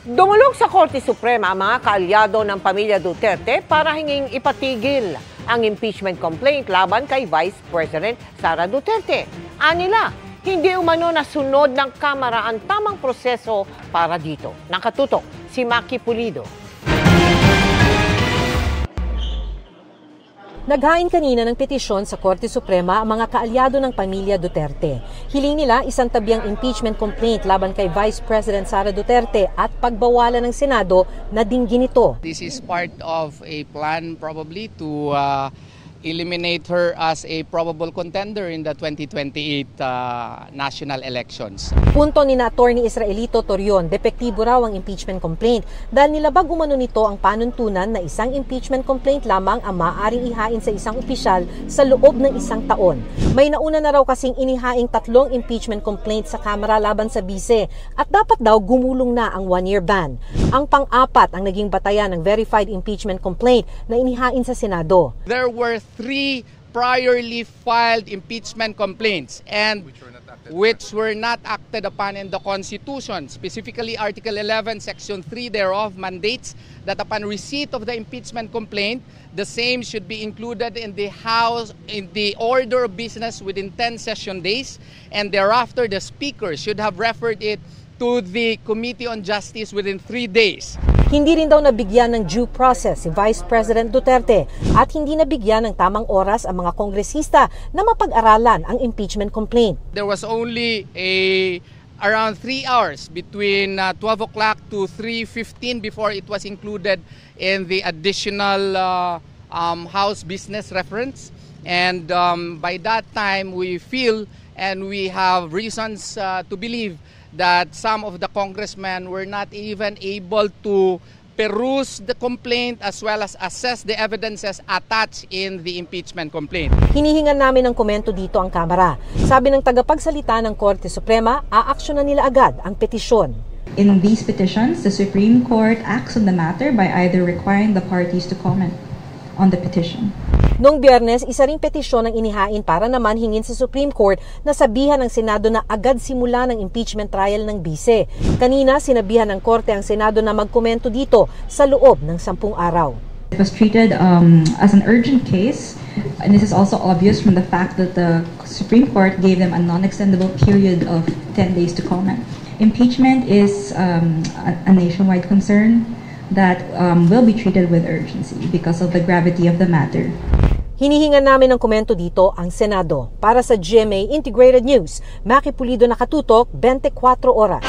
Dumulog sa Korte Suprema ang mga kaalyado ng pamilya Duterte para hinging ipatigil ang impeachment complaint laban kay Vice President Sara Duterte. Anila, hindi umano nasunod ng Kamara ang tamang proseso para dito. Nakatutok si Maki Pulido. Naghain kanina ng petisyon sa Korte Suprema ang mga kaalyado ng pamilya Duterte. Hiling nila isang tabi ang impeachment complaint laban kay Vice President Sara Duterte at pagbawalan ng Senado na dinggin ito. This is part of a plan probably to eliminate her as a probable contender in the 2028 national elections. Punto ni Attorney Israelito Torion, depektibo raw ang impeachment complaint dahil nilabag umano nito ang panuntunan na isang impeachment complaint lamang ang maaaring ihain sa isang opisyal sa loob ng isang taon. May nauna na raw kasing inihaing 3 impeachment complaint sa Kamara laban sa bise at dapat daw gumulong na ang 1-year ban. Ang pang-apat ang naging batayan ng verified impeachment complaint na inihain sa Senado. There were 3 priorly filed impeachment complaints and which were not acted upon in the Constitution. Specifically, Article 11, Section 3 thereof mandates that upon receipt of the impeachment complaint, the same should be included in the House in the order of business within 10 session days, and thereafter the Speaker should have referred it to the Committee on Justice within 3 days. Hindi rin daw nabigyan ng due process si Vice President Duterte at hindi nabigyan ng tamang oras ang mga kongresista na mapag-aralan ang impeachment complaint. There was only around 3 hours between 12 o'clock to 3:15 before it was included in the additional House business reference. And by that time, we feel and we have reasons to believe that some of the congressmen were not even able to peruse the complaint as well as assess the evidences attached in the impeachment complaint. Hinihingan namin ng komento dito ang Kamara. Sabi ng tagapagsalita ng Korte Suprema, aaksyonan nila agad ang petisyon. In these petitions, the Supreme Court acts on the matter by either requiring the parties to comment on the petition. Noong Biyernes, isa ring petisyon ang inihain para naman hingin sa Supreme Court na sabihan ng Senado na agad simula ng impeachment trial ng bise. Kanina, sinabihan ng Korte ang Senado na magkomento dito sa loob ng 10 araw. It was treated as an urgent case, and this is also obvious from the fact that the Supreme Court gave them a non-extendable period of 10 days to comment. Impeachment is a nationwide concern that will be treated with urgency because of the gravity of the matter. Hinihingan namin ng komento dito ang Senado. Para sa GMA Integrated News, Maki Pulido, nakatutok, 24 oras.